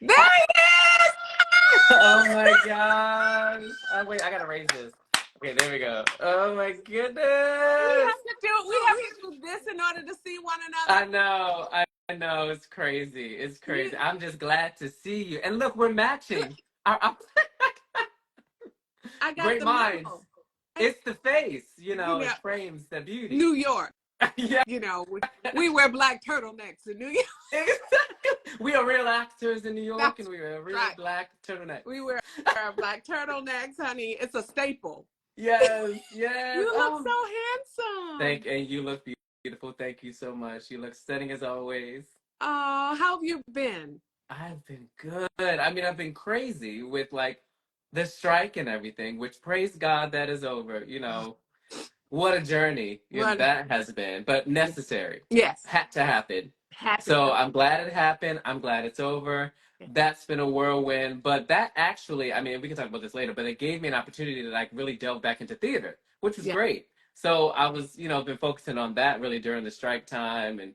There he is! Oh my gosh. Wait, I gotta raise this. Okay, there we go. Oh my goodness. We have to do this in order to see one I another. know. I know. It's crazy. It's You, crazy. I'm just glad to see you. And look, we're matching. Our I got great the minds. memo. It's the face, You know, it frames the beauty. New York. Yeah. You know, we wear black turtlenecks in New York. Exactly. We are real actors in New York and That's we wear real right. black turtlenecks. We wear our black turtlenecks, honey. It's a staple. Yes, yes. You look Oh, so handsome. and you look beautiful. Thank you so much. You look stunning as always. Oh, how have you been? I've been good. I mean, I've been crazy with like the strike and everything, which praise God that is over. What a journey What? that has been, but necessary. Yes. Had to happen. Had to So happen. I'm glad it happened. I'm glad it's over. That's been a whirlwind, but that actually, I mean, we can talk about this later, but it gave me an opportunity to like really delve back into theater, which was Yeah. great. So I was, been focusing on that really during the strike time, and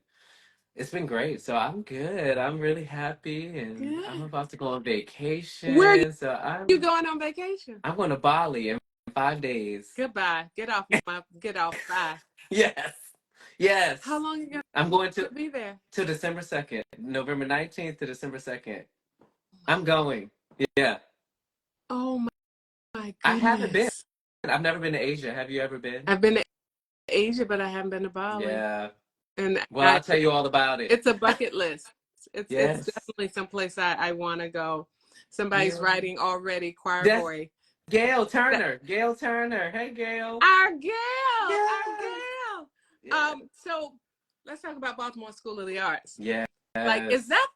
it's been great. So I'm good. I'm really happy, and I'm Good. about to go on Where are vacation. So you going on vacation? I'm going to Bali in 5 days. Goodbye. Get off. Bye. Yes. Yes. How long you I'm gonna going to be there? December 2nd, November 19th to December 2nd. I'm going. Yeah. Oh my I haven't been. goodness. I've never been to Asia. Have you ever been? I've been to Asia, but I haven't been to Bali. Yeah. And Well, I'll tell you all about it. it's a bucket list. It's Yes. definitely someplace I want to go. Somebody's Yeah. writing already, choir That's boy. Gail That, Turner. Gail Turner. Hey, Gail. our gal, our Yes. gal. Yes. So let's talk about Baltimore School of the Arts. Yes. Like, is that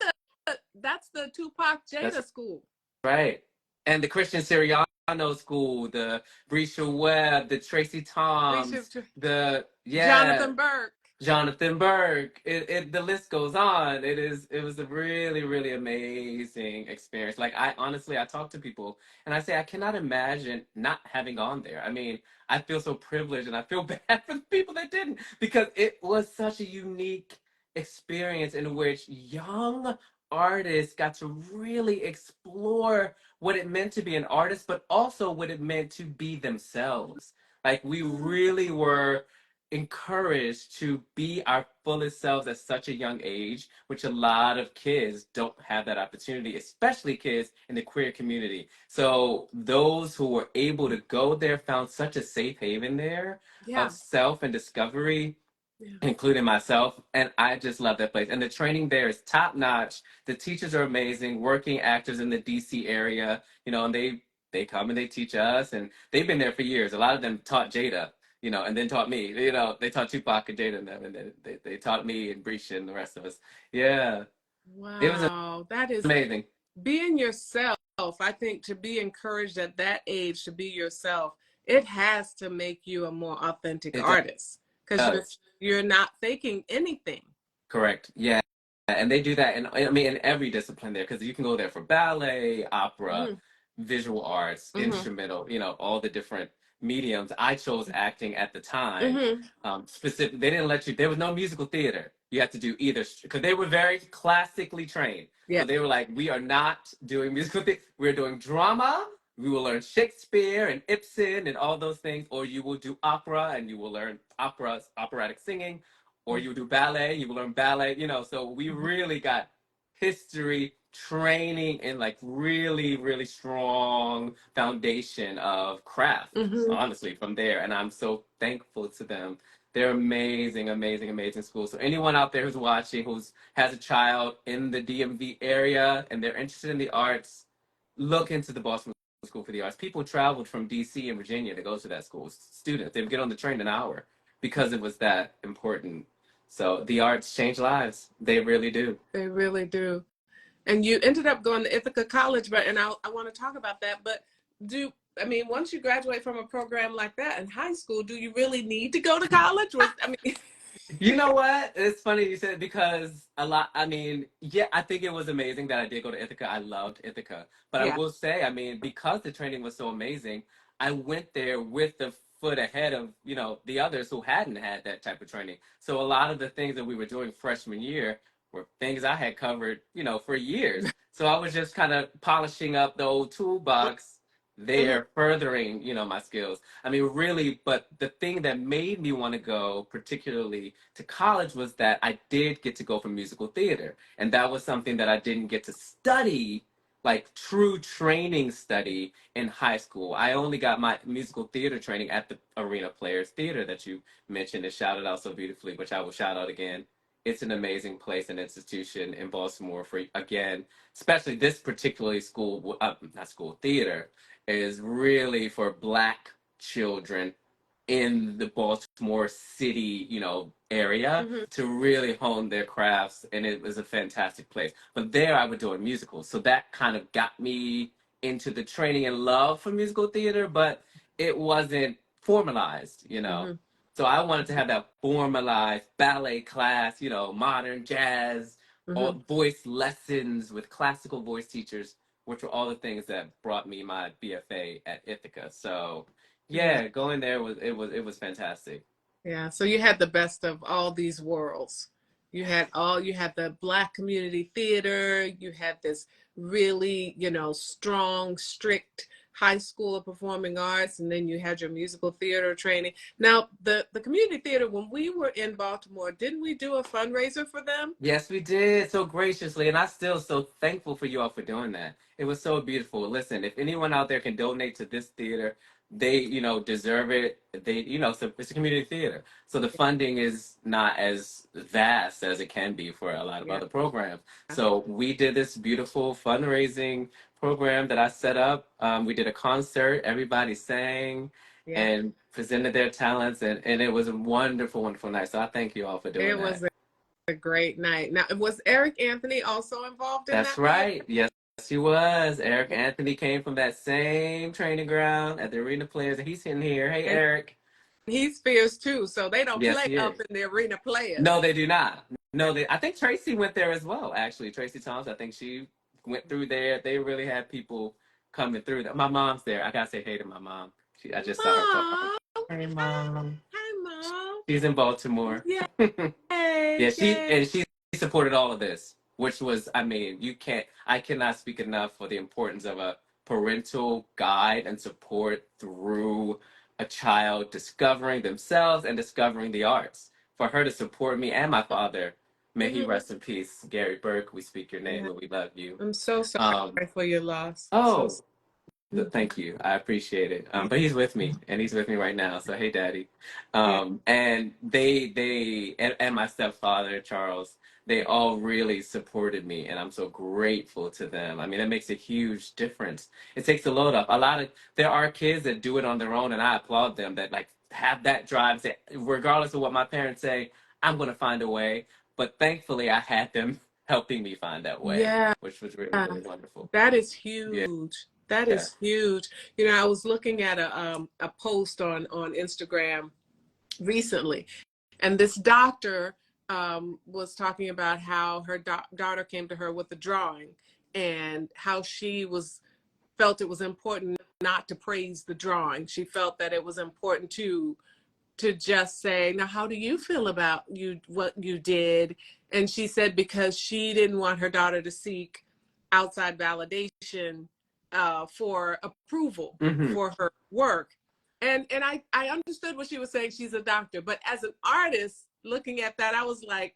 that's the Tupac That's Jada school? right. And the Christian Siriano School, the Brescia Webb, the Tracy Toms, the Jonathan Burke. Jonathan Burke. The list goes on. It was a really, really amazing experience. Like I talk to people and I say I cannot imagine not having gone there. I mean, I feel so privileged and I feel bad for the people that didn't because it was such a unique experience in which young artists got to really explore what it meant to be an artist, but also what it meant to be themselves. Like we really were encouraged to be our fullest selves at such a young age, which a lot of kids don't have that opportunity, especially kids in the queer community. So those who were able to go there found such a safe haven there Yeah. of self and discovery, including myself. And I just love that place. And the training there is top notch. The teachers are amazing, working actors in the DC area, and they come and they teach us, and they've been there for years. A lot of them taught Jada, and then taught me. They taught Tupac and Jada and them, and then they taught me and Brescia and the rest of us. Yeah, it was Wow, that is amazing. being yourself. I think to be encouraged at that age to be yourself, it has to make you a more authentic It artist because does. you're not faking anything. Correct. Yeah. And they do that in every discipline there because you can go there for ballet, opera, visual arts, instrumental, all the different mediums. I chose acting at the time. Specific, they didn't let you. There was no musical theater. You had to do either because they were very classically trained. Yeah. So they were like, we are not doing musical theater. We're doing drama. We will learn Shakespeare and Ibsen and all those things, or you will do opera and you will learn operatic singing, or you do ballet, you will learn ballet, so we really got history training and like really, really strong foundation of craft, honestly, from there. And I'm so thankful to them. They're amazing, amazing, amazing schools. So anyone out there who's watching, has a child in the DMV area and they're interested in the arts, look into the Boston School for the Arts. People traveled from DC and Virginia to go to that school. Students, they would get on the train an hour because it was that important. So the arts change lives. They really do. They really do. And you ended up going to Ithaca College, and I want to talk about that. But once you graduate from a program like that in high school, do you really need to go to college? You know what? It's funny you said it because I think it was amazing that I did go to Ithaca. I loved Ithaca. But I will say, because the training was so amazing, I went there with the foot ahead of, the others who hadn't had that type of training. So a lot of the things that we were doing freshman year, were things I had covered, for years. So I was just kind of polishing up the old toolbox Mhm. there, furthering, my skills. I mean, really, but the thing that made me want to go particularly to college was that I did get to go for musical theater. And that was something that I didn't get to study, like true training study in high school. I only got my musical theater training at the Arena Players Theater that you mentioned and shouted out so beautifully, which I will shout out again. It's an amazing place and institution in Baltimore for, again, especially this particularly school, not school, theater is really for Black children in the Baltimore City, area Mhm. to really hone their crafts, and it was a fantastic place. But there, I was doing musicals, so that kind of got me into the training and love for musical theater, but it wasn't formalized. Mhm. So I wanted to have that formalized ballet class, modern jazz, all Mhm. voice lessons with classical voice teachers, which were all the things that brought me my BFA at Ithaca. So Yeah. yeah, going there was fantastic. Yeah. So you had the best of all these worlds. You had the Black community theater, you had this really, strong, strict high school of performing arts, and then you had your musical theater training. Now, the community theater, when we were in Baltimore, didn't we do a fundraiser for them? Yes, we did so graciously, and I still so thankful for you all for doing that. It was so beautiful. Listen, if anyone out there can donate to this theater, they deserve it. They so it's a community theater, so the funding is not as vast as it can be for a lot of Yeah. other programs. So we did this beautiful fundraising program that I set up. We did a concert. Everybody sang Yeah. and presented their talents, and it was a wonderful, wonderful night. So I thank you all for doing It that. was a great night. Now, was Eric Anthony also involved in That's that theater? right. Yes, he was. Eric Anthony came from that same training ground at the Arena Players, and he's sitting here. Hey, And Eric. he's fierce too, so they don't Yes, play he up is. in the arena players. No, they do not. No, I think Tracy went there as well. Actually, Tracy Thomas. I think she went through there. They really had people coming through. My mom's there. I gotta say hey to my mom. I just saw her phone. Mom, Hey, hi, mom. hi, mom. She's in Baltimore. Yeah, Yay, yay. she supported all of this, which was, I mean, I cannot speak enough for the importance of a parental guide and support through a child discovering themselves and discovering the arts. For her to support me and my father, may he Mhm. rest in peace, Gary Burke. We speak your name Yeah, and we love you. I'm so Um, sorry for your loss. So. oh, Thank you. I appreciate it. But he's with me, and he's with me right now. So hey, Daddy. Yeah, And and my stepfather Charles, they all really supported me, and I'm so grateful to them. I mean, it makes a huge difference. It takes the load off. There are kids that do it on their own, and I applaud them that like have that drive. Say, regardless of what my parents say, I'm going to find a way. But thankfully, I had them helping me find that way, yeah, which was really really wonderful. that is Yeah. huge. That Yeah. is huge. I was looking at a post on Instagram recently, and this doctor was talking about how her daughter came to her with a drawing, and how she felt it was important not to praise the drawing. She felt that it was important to just say, now, how do you feel about what you did? And she said because she didn't want her daughter to seek outside validation for approval Hmm. for her work. And I understood what she was saying. She's a doctor, but as an artist looking at that, I was like,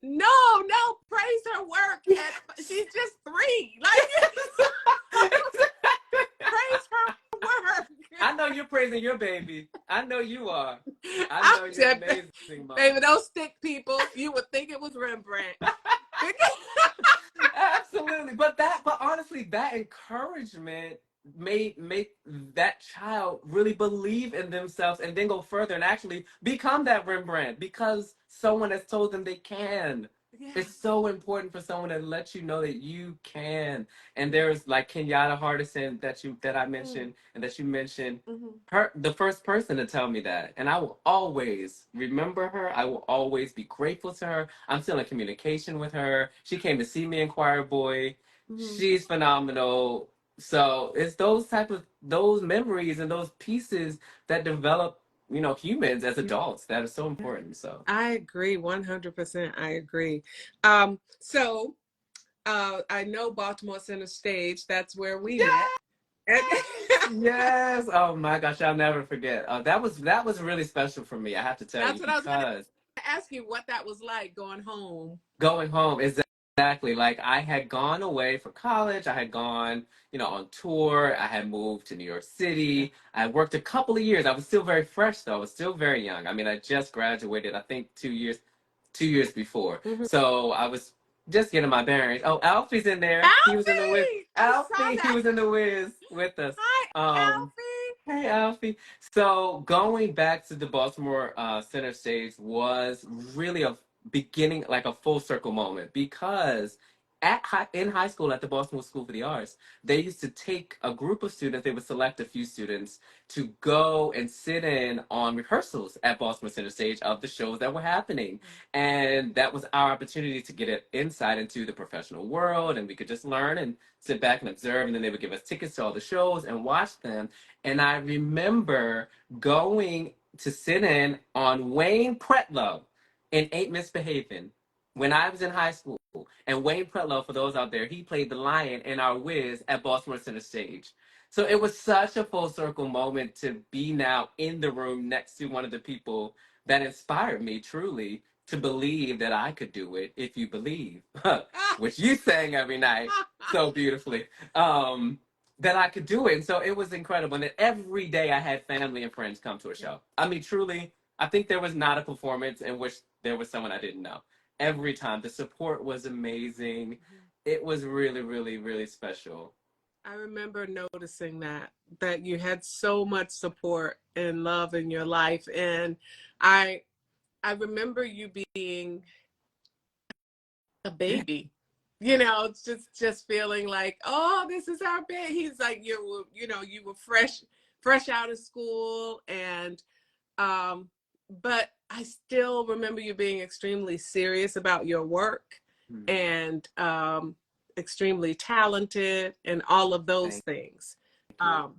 no, no, praise her work. Yes. She's just 3. Like, praise her work. I know you're praising your baby. I know you are. I I know you're said, amazing, baby, mom. those stick people, you would think it was Rembrandt. Absolutely. But honestly, that encouragement made make that child really believe in themselves and then go further and actually become that Rembrandt because someone has told them they can. Yeah. It's so important for someone to let you know that you can. And there's like Kenyatta Hardison that I mentioned and that you mentioned, Mm-hmm. her the first person to tell me that. And I will always remember her. I will always be grateful to her. I'm still in communication with her. She came to see me in Choir Boy. Mm-hmm. She's phenomenal. So it's those memories and those pieces that develop humans as adults. That is so important. So I agree 100%. I agree. So I know Baltimore Center Stage. That's where we met. yes. Oh my gosh, I'll never forget. That was really special for me. I have to tell you That's what I was going because to ask you what that was like going home. going home is exactly like I had gone away for college. I had gone, on tour. I had moved to New York City. I had worked a couple of years. I was still very fresh though. I was still very young. I mean, I just graduated, I think 2 years before. Mm-hmm. So I was just getting my bearings. Oh, Alfie's in there. He was in the whiz. Alfie! I saw Alfie, he that. was in the whiz with us. Hi, Um, Alfie. Hey, Alfie. So going back to the Baltimore Center stage was really a beginning, like a full circle moment, because in high school at the Baltimore School for the Arts, they used to take a group of students. They would select a few students to go and sit in on rehearsals at Baltimore Center Stage of the shows that were happening, and that was our opportunity to get an insight into the professional world, and we could just learn and sit back and observe. And then they would give us tickets to all the shows and watch them. And I remember going to sit in on Wayne Pretlow in Ain't Misbehaving when I was in high school. And Wayne Pretlow, for those out there, he played the lion in our Wiz at Baltimore Center Stage. So it was such a full circle moment to be now in the room next to one of the people that inspired me truly to believe that I could do it if you believe, which you sang every night so beautifully. That I could do it. And so it was incredible. And then every day I had family and friends come to a show. I mean, truly, I think there was not a performance in which there was someone I didn't know. Every time. The support was amazing. It was really, really, really special. I remember noticing that you had so much support and love in your life, and I I remember you being a baby. It's just feeling like, oh, this is our baby. He's like, you were fresh out of school, and um, but I still remember you being extremely serious about your work Mm. and extremely talented and all of those Thank things. you. Um,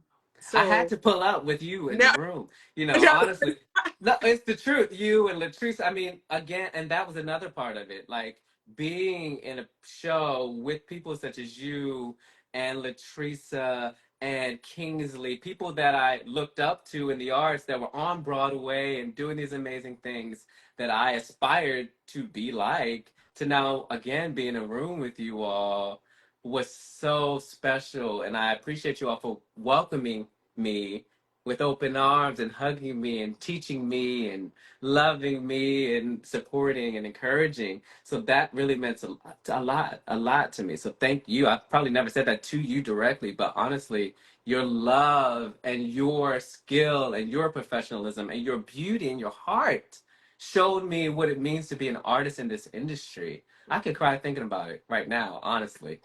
I had so to pull up with you in the no, room. no, Honestly, no, it's the truth. You and Latrice. I mean, again, and that was another part of it. Like being in a show with people such as you and Latrice and Kingsley, people that I looked up to in the arts that were on Broadway and doing these amazing things that I aspired to be like. To now again be in a room with you all was so special, and I appreciate you all for welcoming me with open arms and hugging me and teaching me and loving me and supporting and encouraging. So that really meant a lot to me. So thank you. I probably never said that to you directly, but honestly, your love and your skill and your professionalism and your beauty and your heart showed me what it means to be an artist in this industry. I could cry thinking about it right now, honestly,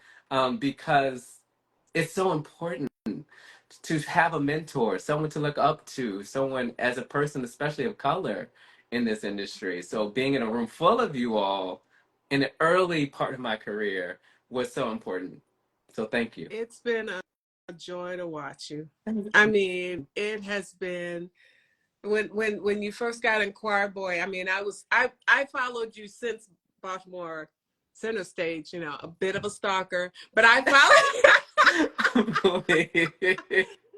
because it's so important to have a mentor, someone to look up to, someone as a person, especially of color in this industry. So being in a room full of you all in the early part of my career was so important. So thank you. it's been a joy to watch you. I mean, it has been when you first got in Choir Boy. I mean, I followed you since Baltimore Center Stage. A bit of a stalker, but I followed.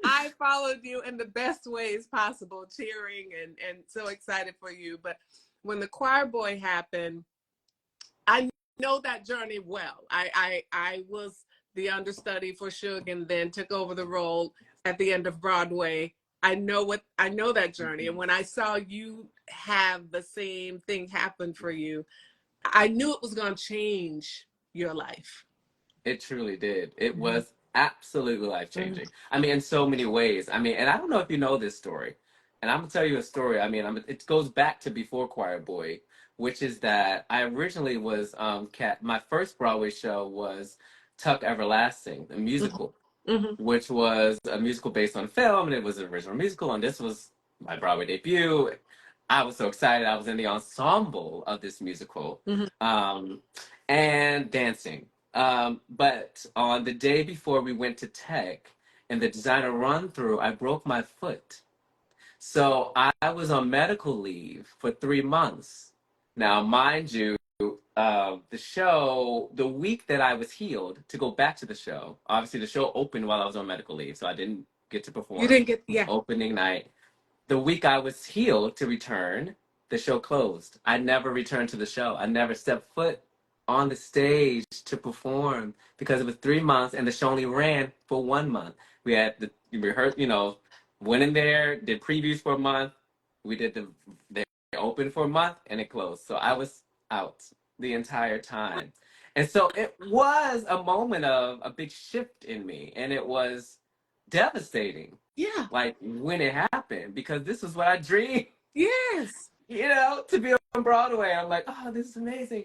I followed you in the best ways possible, cheering and so excited for you. But when the Choir Boy happened, I know that journey well. I was the understudy for Suge and then took over the role at the end of Broadway. I know that journey. And when I saw you have the same thing happen for you, I knew it was going to change your life. It truly did. It Mm-hmm. was absolutely life changing. I mean, in so many ways. I mean, and I don't know if you know this story, and I'm gonna tell you a story. I mean, it goes back to before Choir Boy, which is that I originally was my first Broadway show was Tuck Everlasting, the musical, Mm-hmm. which was a musical based on film, and it was an original musical, and this was my Broadway debut. I was so excited. I was in the ensemble of this musical, Mm-hmm. um, and dancing. But on the day before we went to tech and the designer run through, I broke my foot. So I was on medical leave for 3 months. Now, mind you, the show, the week that I was healed to go back to the show, obviously the show opened while I was on medical leave, so I didn't get to You perform didn't get, yeah. opening night. The week I was healed to return, the show closed. I never returned to the show. I never stepped foot on the stage to perform because it was 3 months and the show only ran for 1 month. We had the rehearsed, went in there, did previews for a month. We did they opened for a month and it closed. So I was out the entire time. And so it was a moment of a big shift in me, and it was devastating, Yeah. like when it happened, because this is what I dreamed, Yes. to be on Broadway. I'm like, oh, this is amazing.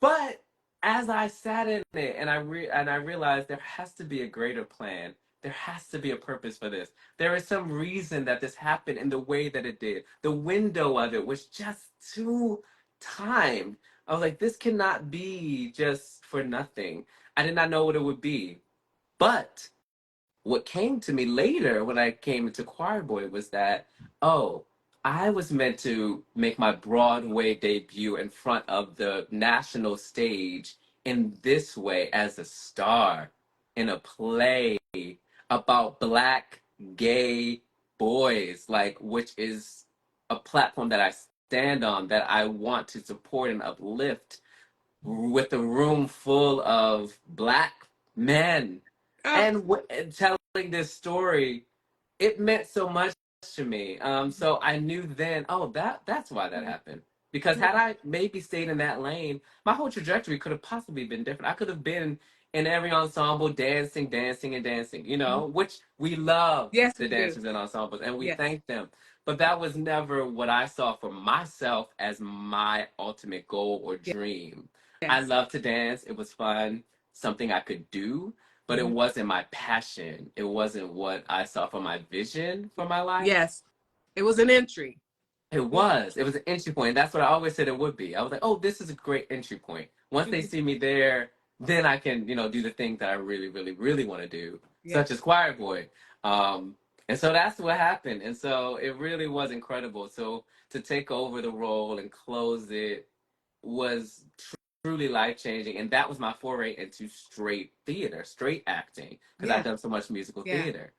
But as I sat in it and I realized there has to be a greater plan. There has to be a purpose for this. There is some reason that this happened in the way that it did. The window of it was just too timed. I was like, this cannot be just for nothing. I did not know what it would be. But what came to me later when I came into Choir Boy was that, oh, I was meant to make my Broadway debut in front of the national stage in this way as a star in a play about Black gay boys, like, which is a platform that I stand on, that I want to support and uplift, with a room full of Black men, Oh, and and telling this story. It meant so much to me. So I knew then, oh, that's why that happened. Because had I maybe stayed in that lane, my whole trajectory could have possibly been different. I could have been in every ensemble dancing, dancing, and dancing, which we love, yes, the we do. dancers and ensembles, and we Yes. thank them. But that was never what I saw for myself as my ultimate goal or dream. I Yes. love to dance. It was fun, something I could do, but it Mhm. wasn't my passion. It wasn't what I saw for my vision for my life. Yes. It was an entry. It was. It was an entry point. That's what I always said it would be. I was like, oh, this is a great entry point. Once they Mhm. see me there, then I can, do the things that I really, really, really want to do, Yeah. such as choir boy. Um, and so that's what happened. And so it really was incredible. So to take over the role and close it was truly life changing, and that was my foray into straight theater, straight acting, because I've Yeah. done so much musical Yeah. theater.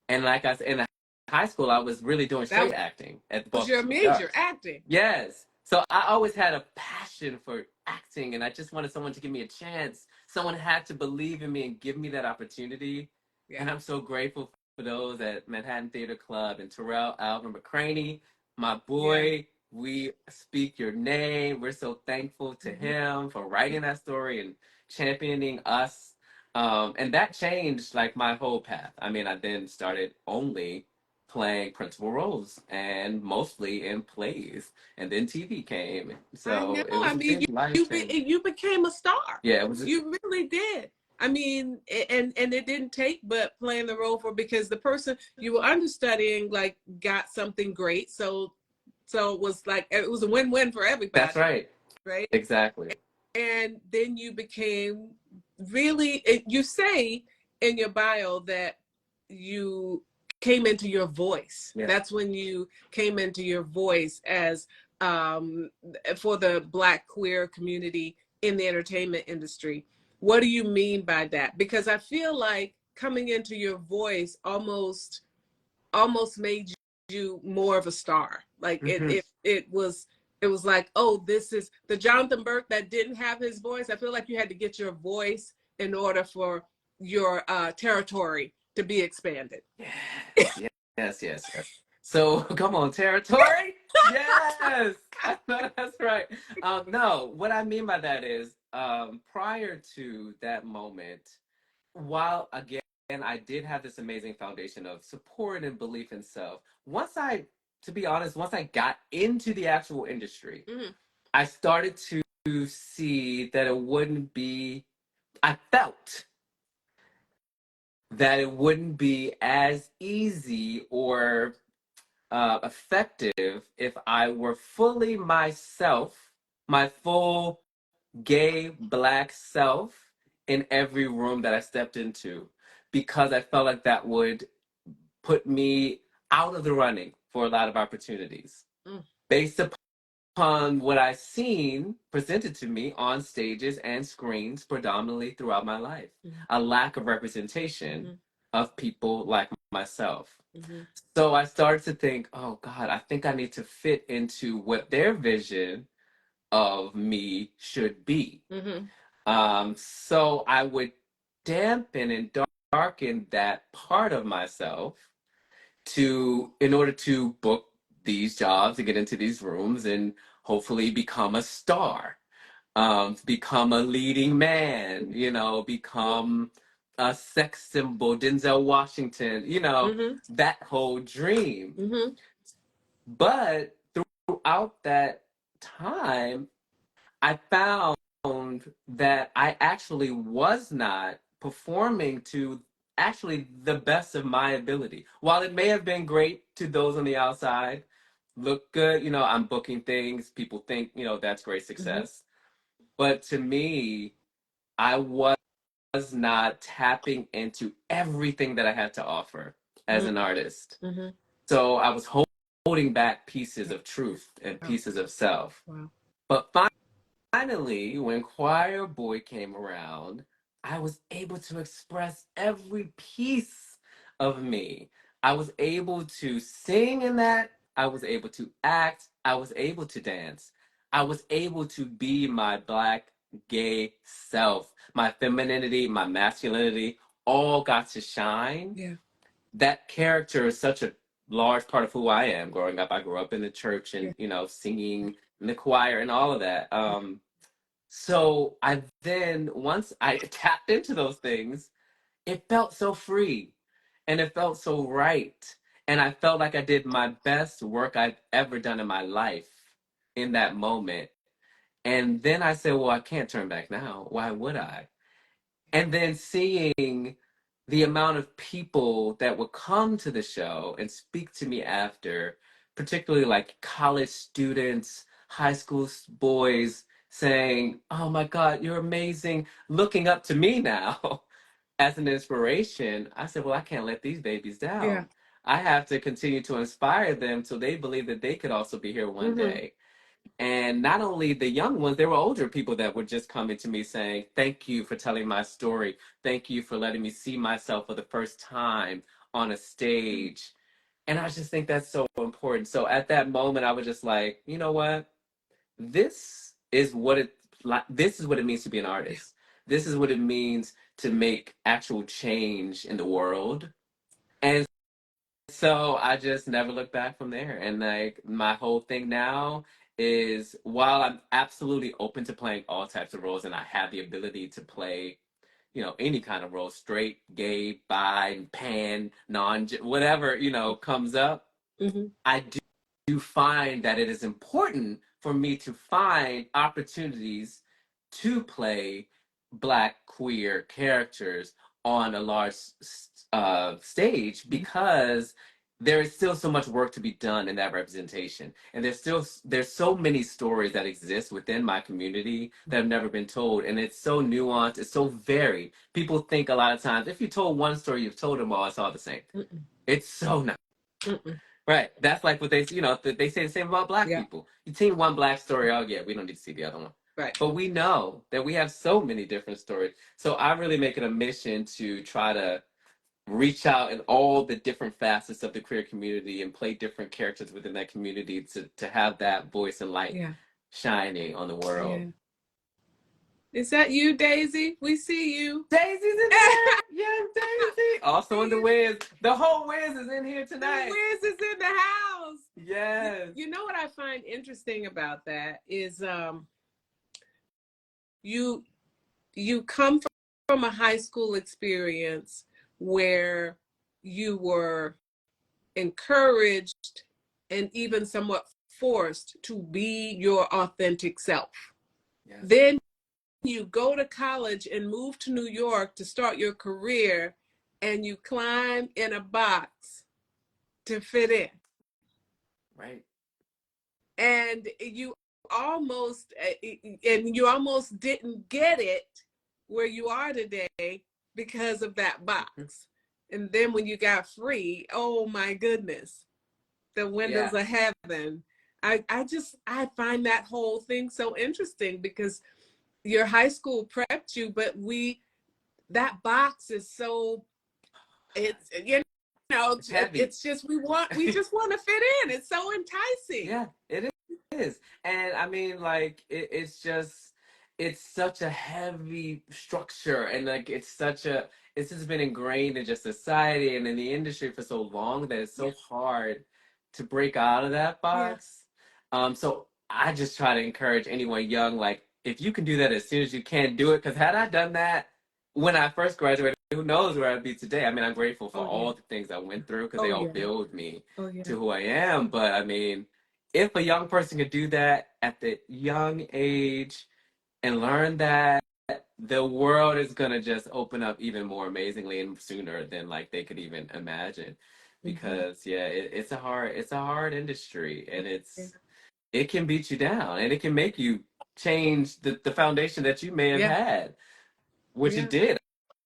And like I said, in high school, I was really doing That straight acting at the was Baltimore your School of the major, Arts. acting. Yes, so I always had a passion for acting, and I just wanted someone to give me a chance. Someone had to believe in me and give me that opportunity, Yeah. and I'm so grateful for those at Manhattan Theater Club and Tarell Alvin McCraney, my Yeah. boy. We speak your name. We're so thankful to Mhm. him for writing that story and championing us. And that changed like my whole path. I mean, I then started only playing principal roles and mostly in plays. And then TV came. I know. So it was I a mean, big life change. you became a star. Yeah, it was. You really did. I mean, and it didn't take but playing the role for, because the person you were understudying like got something great. So it was like it was a win-win for That's everybody, right. right? Exactly. And then you became really, you say in your bio that you came into your voice. Yeah. That's when you came into your voice as um, for the Black queer community in the entertainment industry. What do you mean by that? Because I feel like coming into your voice almost made you more of a star. Like Hmm. it was like, oh, this is the Jonathan Burke that didn't have his voice. I feel like you had to get your voice in order for your territory to be expanded. Yes. Yes. Yes. Yes. So come on, territory. Yes. That's right. No, what I mean by that is, prior to that moment, while again I did have this amazing foundation of support and belief in self, to be honest, once I got into the actual industry, Mhm. I started to see that it wouldn't be, I felt that it wouldn't be as easy or effective if I were fully myself, my full gay Black self in every room that I stepped into, because I felt like that would put me out of the running for a lot of opportunities Mm. based upon what I've seen presented to me on stages and screens predominantly throughout my life. A lack of representation of people like myself. So I started to think, oh God, I think I need to fit into what their vision of me should be. So I would dampen and darken that part of myself in order to book these jobs and get into these rooms and hopefully become a star, become a leading man, become a sex symbol, Denzel Washington, that whole dream. But throughout that time, I found that I actually was not performing to actually the best of my ability. While it may have been great to those on the outside, look good, I'm booking things, people think, that's great success. But to me, I was not tapping into everything that I had to offer as an artist. So I was holding back pieces of truth and pieces of self. Wow. But finally, when Choir Boy came around, I was able to express every piece of me. I was able to sing in that. I was able to act. I was able to dance. I was able to be my Black gay self. My femininity, my masculinity all got to shine. Yeah. That character is such a large part of who I am. Growing up, I grew up in the church and, singing in the choir and all of that. So once I tapped into those things, it felt so free and it felt so right. And I felt like I did my best work I've ever done in my life in that moment. And then I said, well, I can't turn back now. Why would I? And then seeing the amount of people that would come to the show and speak to me after, particularly like college students, high school boys saying, oh my God, you're amazing, looking up to me now as an inspiration. I said, well, I can't let these babies down. Yeah. I have to continue to inspire them so they believe that they could also be here one day. And not only the young ones, there were older people that were just coming to me saying, thank you for telling my story. Thank you for letting me see myself for the first time on a stage. And I just think that's so important. So at that moment, I was just like, you know what? This is what this is what it means to be an artist. This is what it means to make actual change in the world. And so I just never looked back from there. And like my whole thing now is while I'm absolutely open to playing all types of roles and I have the ability to play, any kind of role, straight, gay, bi, pan, non, whatever, comes up, I do find that it is important for me to find opportunities to play Black queer characters on a large stage because there is still so much work to be done in that representation, and there's so many stories that exist within my community that have never been told, and it's so nuanced, it's so varied. People think a lot of times if you told one story, you've told them all, it's all the same. It's so not. Right. That's like what they say the same about Black people. You tell one Black story, oh yeah, we don't need to see the other one. Right. But we know that we have so many different stories. So I really make it a mission to try to reach out in all the different facets of the queer community and play different characters within that community to have that voice and light shining on the world. Yeah. Is that you, Daisy? We see you. Daisy's in there. Yes, Daisy. Also in the Wiz. The whole Wiz is in here tonight. The Wiz is in the house. Yes. You know what I find interesting about that is you come from a high school experience where you were encouraged and even somewhat forced to be your authentic self. Yes. Then you go to college and move to New York to start your career, and you climb in a box to fit in. Right. And you almost didn't get it where you are today because of that box. And then when you got free, oh my goodness, the windows of heaven. I find that whole thing so interesting because your high school prepped you, but that box is so, it's, It's heavy. it's just, we just want to fit in. It's so enticing. Yeah, it is. And I mean, like, it's such a heavy structure. And like, it's just been ingrained in just society and in the industry for so long that it's so hard to break out of that box. So I just try to encourage anyone young, like, if you can do that as soon as you can, do it. Because had I done that when I first graduated, who knows where I'd be today? I mean, I'm grateful for all the things I went through because they all build me to who I am. But I mean, if a young person could do that at the young age and learn that, the world is gonna just open up even more amazingly and sooner than like they could even imagine. Because it's a hard industry, and it can beat you down, and it can make you change the foundation that you may have had, which it did.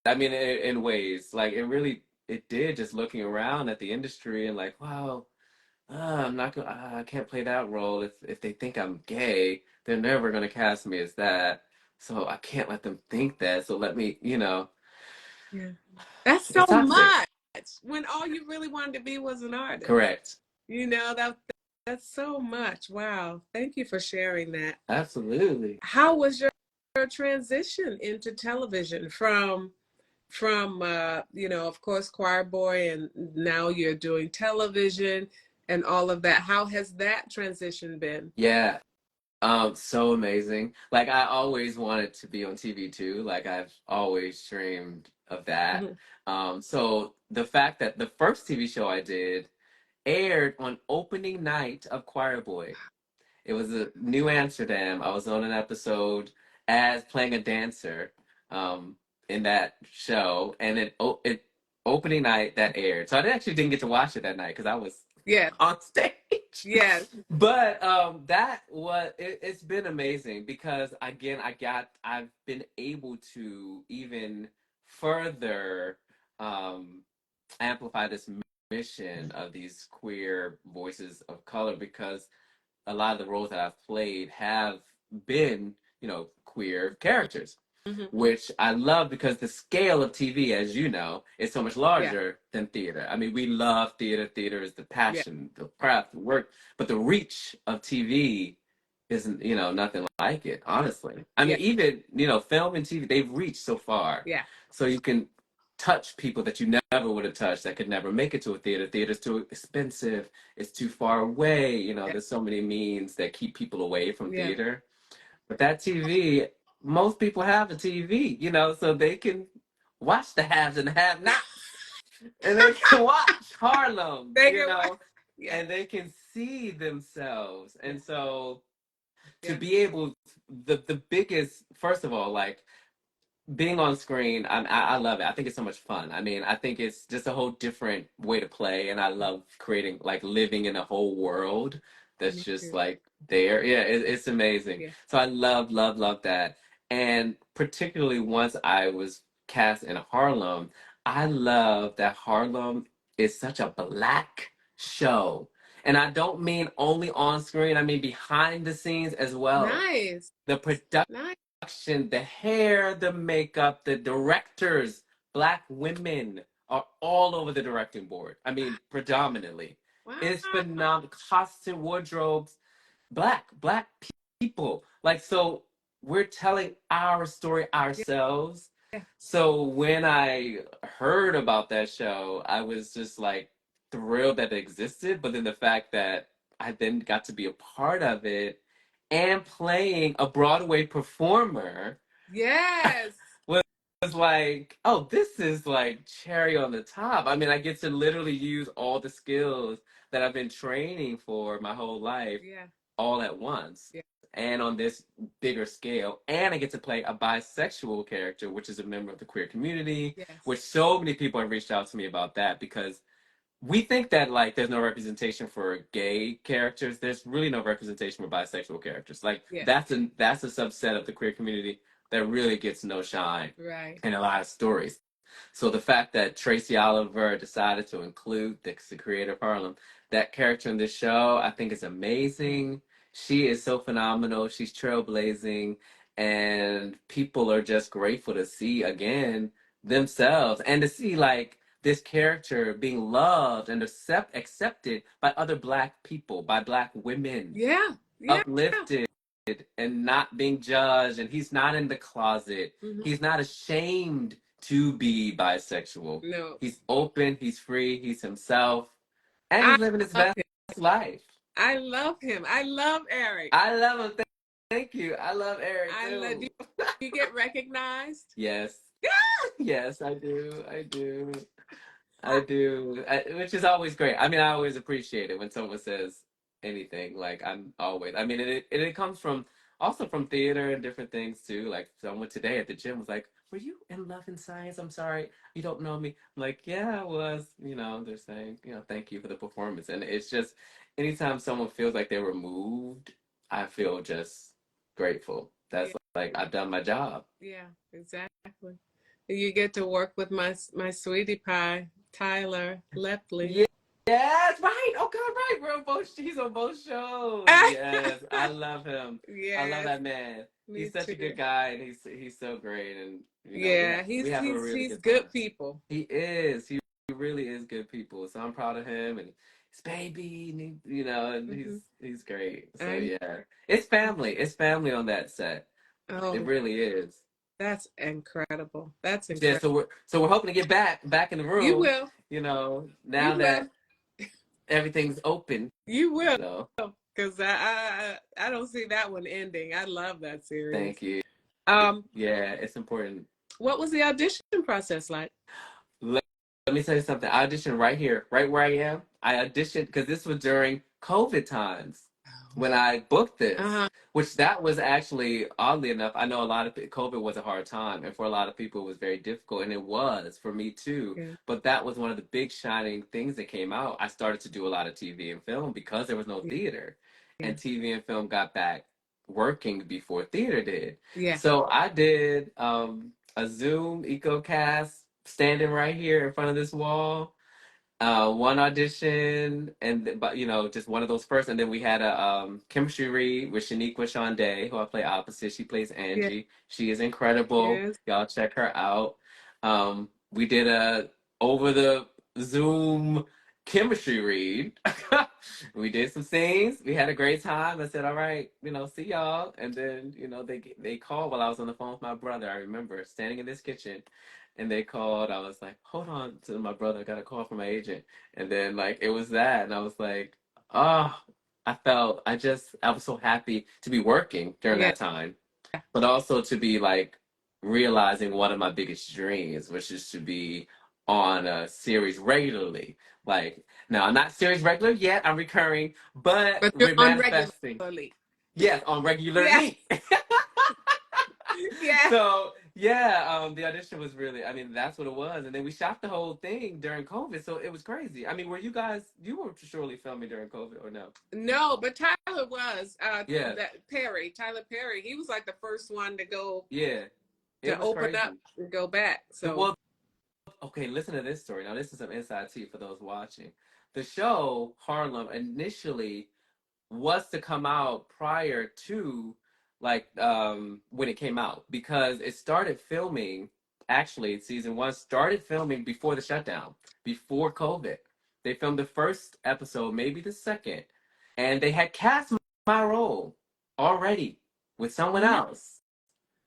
I mean, in ways, like it did. Just looking around at the industry and like, wow, I'm not gonna, I can't play that role. If they think I'm gay, they're never gonna cast me as that. So I can't let them think that. So let me, That's so it's toxic. much when all you really wanted to be was an artist. Correct. That's so much. Wow. Thank you for sharing that. Absolutely. How was your transition into television from of course, choir boy, and now you're doing television and all of that? How has that transition been? Yeah. So amazing. Like, I always wanted to be on TV too. Like, I've always dreamed of that. So the fact that the first TV show I did aired on opening night of Choir Boy. It was a New Amsterdam. I was on an episode as playing a dancer in that show, and it opening night that aired. So I actually didn't get to watch it that night because I was on stage. Yes. But it's been amazing because again I've been able to even further amplify this mission of these queer voices of color, because a lot of the roles that I've played have been, queer characters, which I love because the scale of TV, as you know, is so much larger than theater. I mean, we love theater. Theater is the passion, the craft, the work, but the reach of TV isn't, nothing like it, honestly. I mean, even, film and TV, they've reached so far. Yeah. So you can touch people that you never would have touched, that could never make it to a theater. Theater's too expensive. It's too far away. There's so many means that keep people away from theater. But that TV, most people have a TV, so they can watch the haves and the have-nots. And they can watch Harlem, and they can see themselves. And so to be able, the biggest, first of all, like, being on screen, I love it. I think it's so much fun. I mean, I think it's just a whole different way to play, and I love creating, like, living in a whole world that's just like there. Yeah, it's amazing. Yeah. So I love that. And particularly once I was cast in Harlem, I love that Harlem is such a Black show. And I don't mean only on screen, I mean behind the scenes as well. Nice. The production, the hair, the makeup, the directors, Black women are all over the directing board. I mean, predominantly. Wow. It's phenomenal. Costume, wardrobes, Black people. Like, so we're telling our story ourselves. Yeah. So when I heard about that show, I was just like thrilled that it existed. But then the fact that I then got to be a part of it and playing a Broadway performer. Yes. Was like, oh, this is like cherry on the top. I mean, I get to literally use all the skills that I've been training for my whole life all at once. Yeah. And on this bigger scale. And I get to play a bisexual character, which is a member of the queer community, which so many people have reached out to me about that, because we think that, like, there's no representation for gay characters. There's really no representation for bisexual characters. Like, that's a subset of the queer community that really gets no shine in a lot of stories. So the fact that Tracy Oliver decided to include the creator of Harlem, that character in this show, I think is amazing. She is so phenomenal. She's trailblazing, and people are just grateful to see again themselves and to see like this character being loved and accepted by other Black people, by Black women, Yeah. Yeah. uplifted and not being judged, and he's not in the closet. Mm-hmm. He's not ashamed to be bisexual. No. He's open, he's free, he's himself, and I he's living his love best him. life. I love him. I love Eric. I love him. Thank you. I love Eric I love. too. Do you get recognized? Yes. Yes, I do. I do. I do, which is always great. I mean, I always appreciate it when someone says anything. Like I'm always. I mean, it comes from also from theater and different things too. Like someone today at the gym was like, "Were you in Love and Science? I'm sorry, you don't know me." I'm like, "Yeah, I was." You know, they're saying, "Thank you for the performance." And it's just anytime someone feels like they were moved, I feel just grateful. That's Yeah. like I've done my job. Yeah. Exactly. You get to work with my sweetie pie, Tyler Lepley. Yeah. Yes, right. Oh God, right. We're on both. He's on both shows. Yes, I love him. I love Yes, that man. me He's such too. a good guy, and he's so great. And Yeah, we have a really he's good time. good people. He is. He really is good people. So I'm proud of him and his baby. And and Hmm. he's great. So I yeah, it's family. It's family on that set. It oh, really is. that's incredible. That's Yeah. incredible. So we're hoping to get back in the You room. will. Now You will. that everything's open. You will. So Because I don't see that one ending. I love that series. thank you. Um, Yeah, it's important. what was the audition process like? Let me tell you something. I auditioned right here, right where I am. I auditioned because this was during COVID times when I booked this, Uh-huh. which that was actually, oddly enough, I know a lot of COVID was a hard time, and for a lot of people, it was very difficult, and it was for me too. Yeah. But that was one of the big shining things that came out. I started to do a lot of TV and film because there was no theater, Yeah. and TV and film got back working before theater did. Yeah. So I did a Zoom EcoCast standing right here in front of this wall. One audition, but just one of those first, and then we had a chemistry read with Shaniqua Shonday, who I play opposite. She plays Yeah. Angie. She is incredible. Yes. Y'all check her out. We did a over the Zoom chemistry read. We did some scenes. We had a great time. I said, "All right, see y'all." And then they called while I was on the phone with my brother. I remember standing in this kitchen and they called. I was like, hold on to my brother. I got a call from my agent. And then like it was that. And I was like, oh, I was so happy to be working during Yeah. that time. But also to be like realizing one of my biggest dreams, which is to be on a series regularly. Like now I'm not series regular yet, I'm recurring, but But you're we're on manifesting. regularly. Yes, on Yeah. regularly. Yeah. So yeah, the audition was really, I mean, that's what it was. And then we shot the whole thing during COVID, so it was crazy. I mean, you were surely filming during COVID or no? No, but Tyler was Yeah, Tyler Perry. He was like the first one to go yeah, it to was open up crazy. and go back. So Well, okay, listen to this story. Now, this is some inside tea for those watching. The show Harlem initially was to come out prior to when it came out because it started filming. Actually, season one started filming before the shutdown, before COVID. They filmed the first episode, maybe the second, and they had cast my role already with someone mhm. else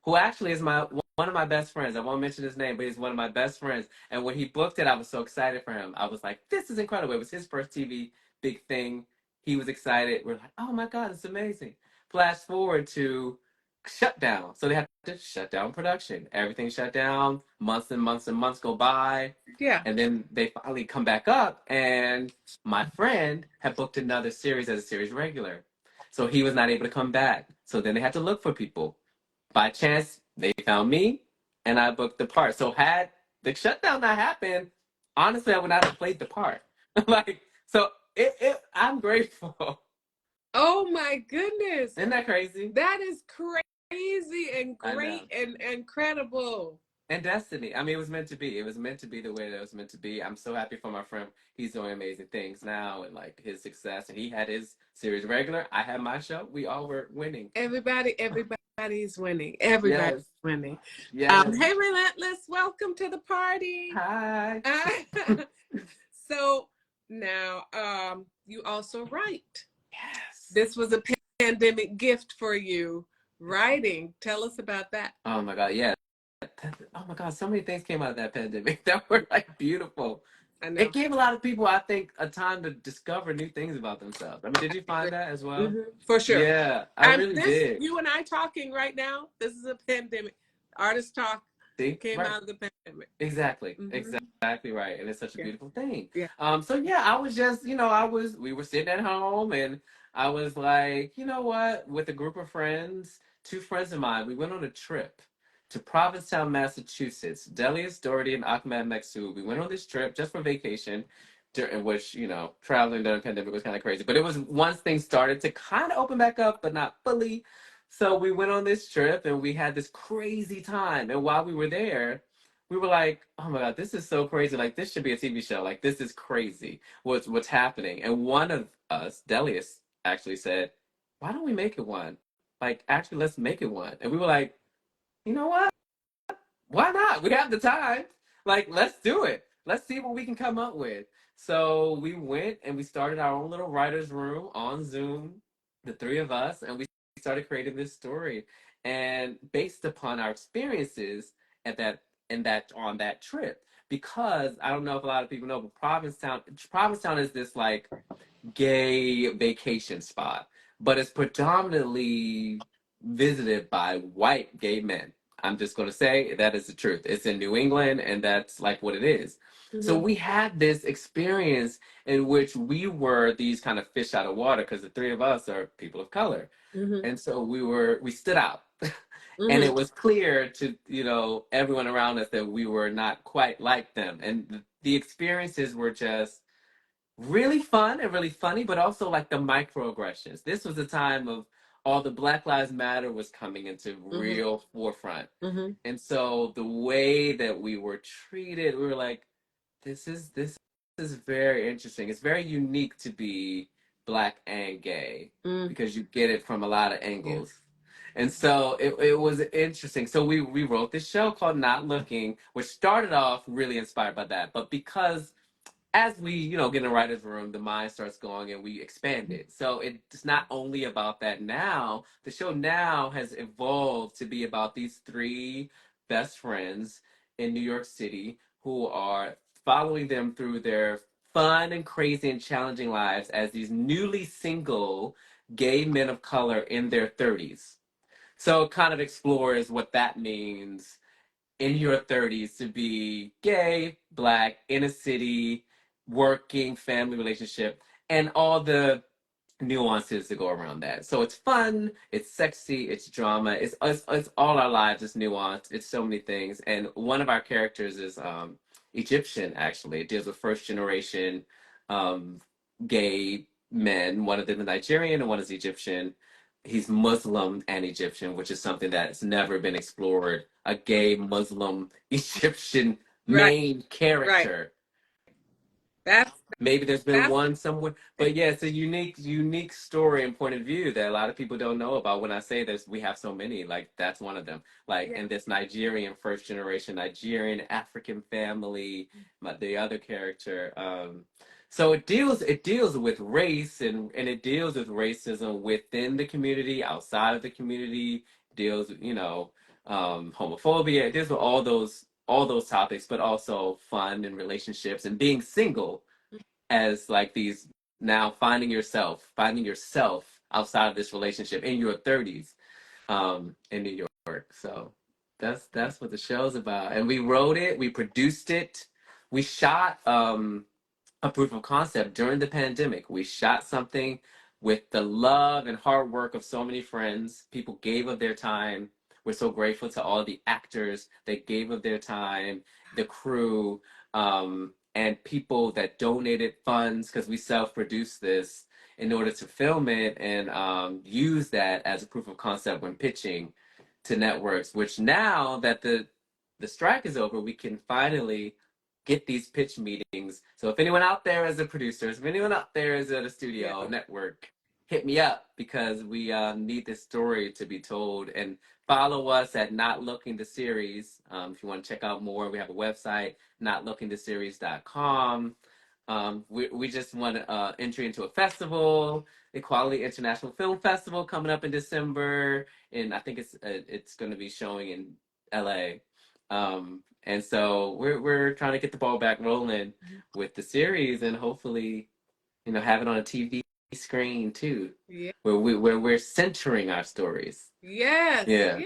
who actually is my one of my best friends. I won't mention his name, but he's one of my best friends. And when he booked it, I was so excited for him. I was like, "This is incredible!" It was his first TV big thing. He was excited. We're like, "Oh my God, it's amazing!" Flash forward to shutdown, so they had to shut down production. Everything shut down. Months and months and months go by, Yeah. and then they finally come back up. And my friend had booked another series as a series regular, so he was not able to come back. So then they had to look for people. By chance, they found me, and I booked the part. So had the shutdown not happened, honestly, I would not have played the part. Like, so I'm grateful. Oh my goodness. Isn't that crazy? That is crazy and I know. great and incredible. And destiny. I mean, it was meant to be. It was meant to be the way that it was meant to be. I'm so happy for my friend. He's doing amazing things now and like his success. And he had his series regular. I had my show. We all were winning. Everybody's winning. Everybody's Yes. winning. Yes. Hey, Relentless, welcome to the party. Hi. So now, you also write. Yes. This was a pandemic gift for you, writing. Tell us about that. Oh my God. Yeah. Oh my God. So many things came out of that pandemic that were like beautiful. I know. It gave a lot of people, I think, a time to discover new things about themselves. I mean, did you find that as well? For sure. Yeah, I really did. You and I talking right now, this is a pandemic. Artist talk See? came Right. out of the pandemic. Exactly. Exactly right. And it's such a beautiful thing. Yeah. So yeah, I was just, we were sitting at home and I was like, you know what, with a group of friends, two friends of mine, we went on a trip to Provincetown, Massachusetts. Delius Doherty and Ahmed Meksoud. We went on this trip just for vacation, during which, traveling during the pandemic was kind of crazy. But it was once things started to kind of open back up, but not fully. So we went on this trip and we had this crazy time. And while we were there, we were like, oh my God, this is so crazy. Like, this should be a TV show. Like, this is crazy. What's happening? And one of us, Delius, actually said, why don't we make it one? Like, actually, let's make it one. And we were like, you know what? Why not? We have the time. Like, let's do it. Let's see what we can come up with. So we went and we started our own little writer's room on Zoom, the three of us, and we started creating this story. And based upon our experiences at that on that trip. Because I don't know if a lot of people know, but Provincetown is this like gay vacation spot, but it's predominantly visited by white gay men. I'm just going to say that is the truth. It's in New England, and that's like what it is. So we had this experience in which we were these kind of fish out of water because the three of us are people of color. And so we stood out. And it was clear to, everyone around us that we were not quite like them. And the experiences were just really fun and really funny, but also like the microaggressions. This was a time of all the Black Lives Matter was coming into real forefront. And so the way that we were treated, we were like, this is very interesting. It's very unique to be Black and gay because you get it from a lot of angles. And so it was interesting. So we wrote this show called Not Looking, which started off really inspired by that. But because as we, get in a writer's room, the mind starts going and we expand it. So it's not only about that now. The show now has evolved to be about these three best friends in New York City who are following them through their fun and crazy and challenging lives as these newly single gay men of color in their 30s. So it kind of explores what that means in your 30s to be gay, Black, in a city, working, family relationship, and all the nuances that go around that. So it's fun, it's sexy, it's drama, it's all our lives, it's nuance, it's so many things. And one of our characters is Egyptian, actually. It deals with first generation gay men. One of them is Nigerian and one is Egyptian. He's Muslim and Egyptian, which is something that's never been explored. A gay Muslim Egyptian main character. That's Maybe there's been one somewhere, but yeah, it's a unique story and point of view that a lot of people don't know about. When I say this, we have so many, like that's one of them. Like in this Nigerian first generation Nigerian African family, the other character. So it deals with race and it deals with racism within the community, outside of the community, deals with, homophobia. It deals with all those topics, but also fun and relationships and being single as like these now finding yourself outside of this relationship in your 30s in New York. So that's what the show's about. And we wrote it, we produced it, we shot a proof of concept during the pandemic. We shot something with the love and hard work of so many friends. People gave of their time. We're so grateful to all the actors that gave of their time, the crew, and people that donated funds because we self-produced this in order to film it and use that as a proof of concept when pitching to networks. Which now that the the strike is over, we can finally get these pitch meetings. So if anyone out there is a producer, if anyone out there is at a studio network, hit me up because we need this story to be told. And follow us at Not Looking the Series. If you want to check out more, we have a website, notlookingtheseries.com. We just want entry into a festival, Equality International Film Festival, coming up in December, and I think it's going to be showing in LA. And so we're trying to get the ball back rolling with the series, and hopefully, have it on a TV screen too, where we're centering our stories. Yes. Yeah.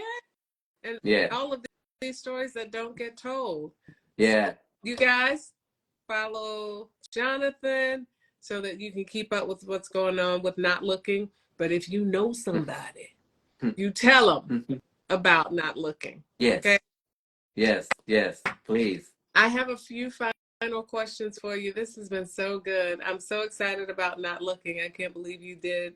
And yeah. all of these stories that don't get told. Yeah. So you guys follow Jonathan so that you can keep up with what's going on with Not Looking. But if you know somebody, you tell them about Not Looking. Yes. Okay. Yes, please. I have a few final questions for you. This has been so good. I'm so excited about Not Looking. I can't believe you did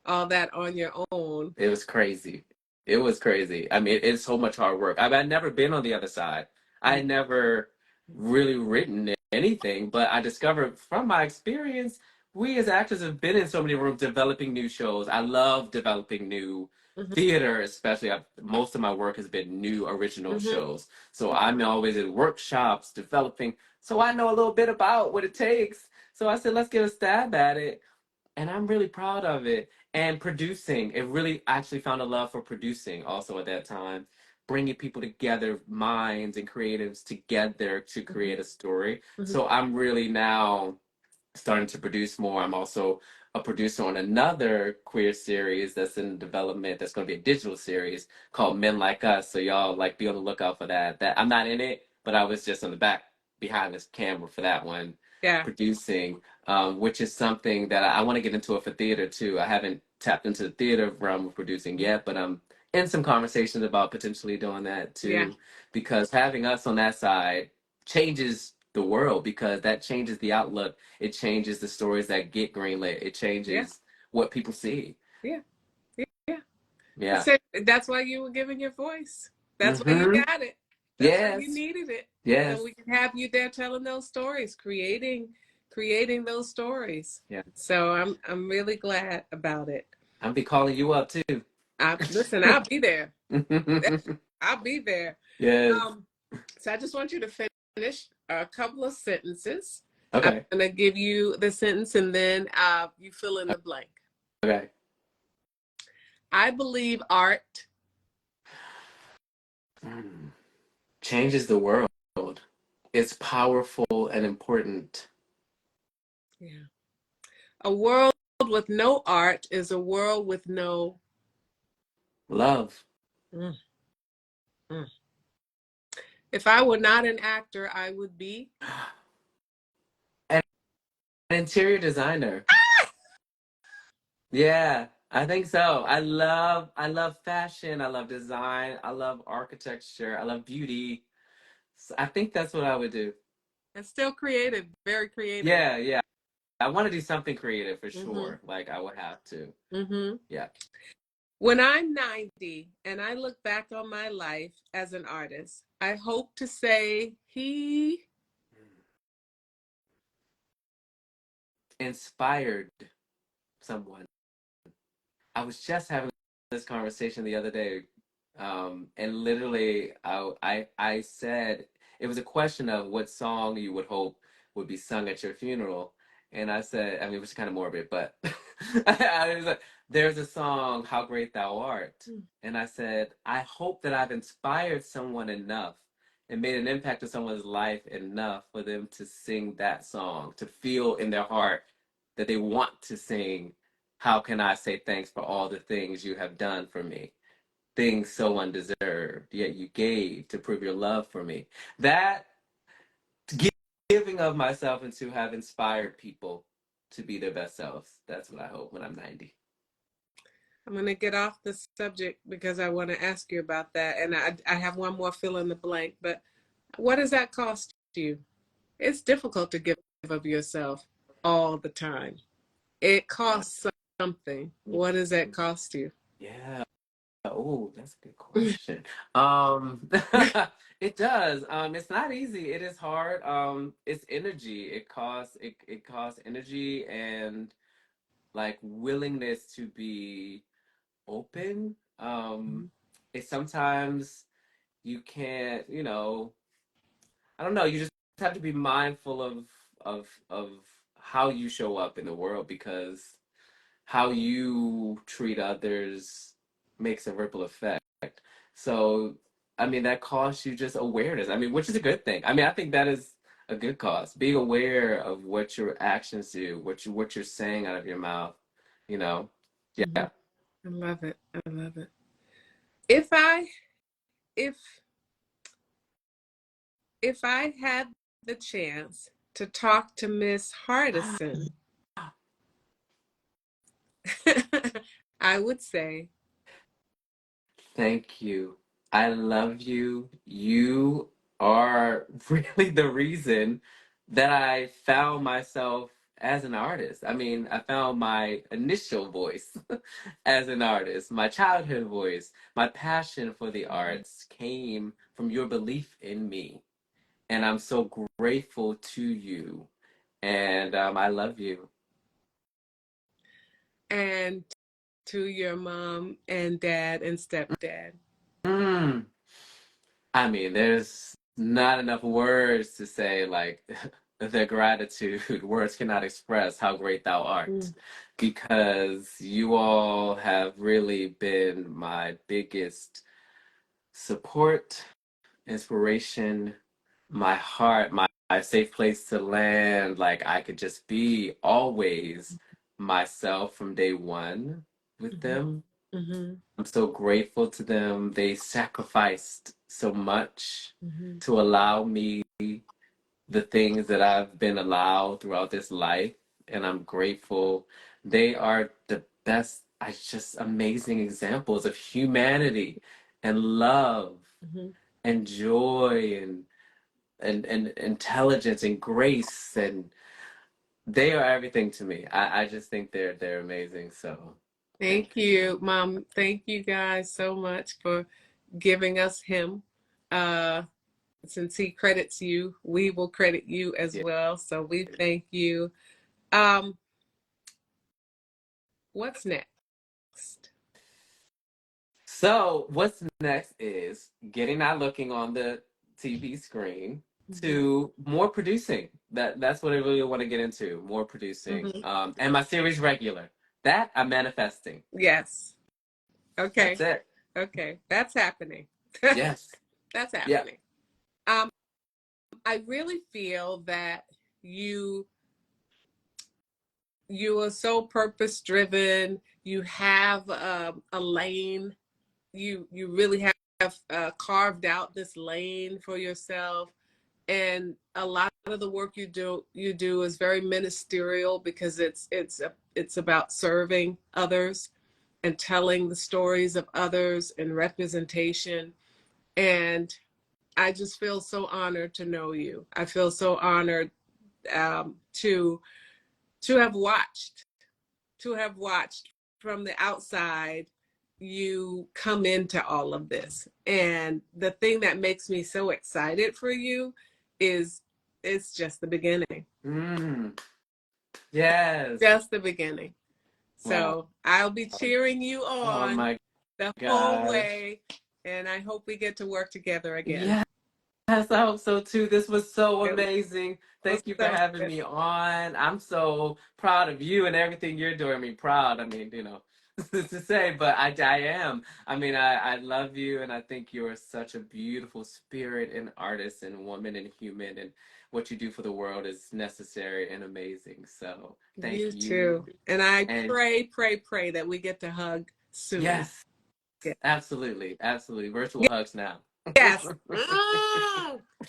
all that on your own. It was crazy. It was crazy. I mean, it's so much hard work. I'd never been on the other side. I had never really written anything, but I discovered from my experience, we as actors have been in so many rooms developing new shows. I love developing new theater, especially. Most of my work has been new original shows. So I'm always in workshops developing. So I know a little bit about what it takes. So I said, let's get a stab at it. And I'm really proud of it. And producing, it really actually found a love for producing also at that time, bringing people together, minds and creatives together to create a story. So I'm really now starting to produce more. I'm also a producer on another queer series that's in development, that's going to be a digital series called Men Like Us. So y'all be on the lookout for that. That I'm not in it, but I was just on the back behind this camera for that one, producing, which is something that I want to get into it for theater too. I haven't tapped into the theater realm of producing yet, but I'm in some conversations about potentially doing that too, because having us on that side changes the world, because that changes the outlook. It changes the stories that get greenlit. It changes what people see. Yeah. So that's why you were giving your voice. That's why you got it. That's why you needed it. Yes. So we can have you there telling those stories, creating those stories. Yeah. So I'm really glad about it. I'll be calling you up too. Listen, I'll be there. I'll be there. Yes. So I just want you to finish a couple of sentences. Okay. I'm gonna give you the sentence and then you fill in the blank. Okay. I believe art changes the world. It's powerful and important. Yeah. A world with no art is a world with no love. If I were not an actor, I would be an interior designer. Yeah, I think so. I love fashion. I love design. I love architecture. I love beauty. So I think that's what I would do. It's still creative, very creative. Yeah. I want to do something creative for sure. I would have to. Yeah. When I'm 90 and I look back on my life as an artist, I hope to say he inspired someone. I was just having this conversation the other day, and literally, I said it was a question of what song you would hope would be sung at your funeral, and I said, I mean, it was kind of morbid, but I was like, there's a song, "How Great Thou Art," and I said, I hope that I've inspired someone enough and made an impact on someone's life enough for them to sing that song, to feel in their heart that they want to sing, "How can I say thanks for all the things you have done for me? Things so undeserved, yet you gave to prove your love for me." That giving of myself and to have inspired people to be their best selves. That's what I hope when I'm 90. I'm going to get off the subject because I want to ask you about that. And I have one more fill in the blank, but what does that cost you? It's difficult to give of yourself all the time. It costs something. What does that cost you? Yeah. Oh, that's a good question. It does. It's not easy. It is hard. It's energy. It costs energy and like willingness to be open. Mhm. It's sometimes you can't, I don't know, you just have to be mindful of how you show up in the world because how you treat others makes a ripple effect. So, I mean, that costs you just awareness. I mean, which is a good thing. I mean, I think that is a good cost. Being aware of what your actions do, what you're saying out of your mouth, you know. Mhm. Yeah. I love it. I love it. If I if if I had the chance to talk to Miss Hardison, I would say, Thank you. I love you. You are really the reason that I found myself as an artist. I mean, I found my initial voice as an artist, my childhood voice, my passion for the arts came from your belief in me. And I'm so grateful to you. And I love you. and to your mom and dad and stepdad. Mm. I mean, there's not enough words to say, like, the gratitude. Words cannot express how great thou art Mm. because you all have really been my biggest support, inspiration, my heart, my safe place to land. Like, I could just be always myself from day one with Mhm. them. Mhm. I'm so grateful to them. They sacrificed so much Mhm. to allow me the things that I've been allowed throughout this life, and I'm grateful. They are the best, I just amazing examples of humanity and love Mhm. and joy and intelligence and grace, and they are everything to me. I just think they're amazing. So thank Thank you, Mom. Thank you guys so much for giving us him. Uh, since he credits you, we will credit you as you. well. So we thank you. Um, what's next? So what's next is getting not looking on the TV screen Mhm. to more producing. That's what I really want to get into. More producing. Mhm. And my series regular. That I'm manifesting. Yes. That's Okay. it. Okay. That's happening. Yes. That's Yeah. happening. I really feel that you you are so purpose driven. You have a lane. You really have carved out this lane for yourself, and a lot of the work you do is very ministerial because it's about serving others and telling the stories of others and representation. And I just feel so honored to know you. I feel so honored to have watched from the outside you come into all of this. And the thing that makes me so excited for you is it's just the beginning. Mm, yes. Just the beginning. Wow. So I'll be cheering you Oh on my the whole gosh. way. And I hope we get to work together again. Yes, I hope so too. This was so It amazing. was Thank you for so having good. me on. I'm so proud of you and everything you're doing. I mean, proud. I mean, to say, but I am. I mean, I love you, and I think you're such a beautiful spirit and artist and woman and human, and what you do for the world is necessary and amazing. So thank You you. too. And I And pray that we get to hug soon. yes, Yeah. absolutely, absolutely. Virtual hugs now. Yes.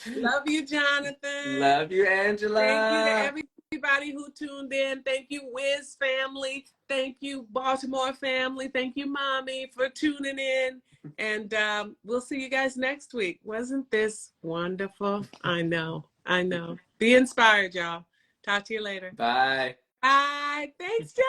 Love you, Jonathan. Love you, Thank you to Angela. everybody who tuned in. Thank you, Wiz family. Thank you, Baltimore family. Thank you, Mommy, for tuning in. And we'll see you guys next week. Wasn't this wonderful? I know. I know. Be inspired, y'all. Talk to you later. Bye. Bye. Thanks, John.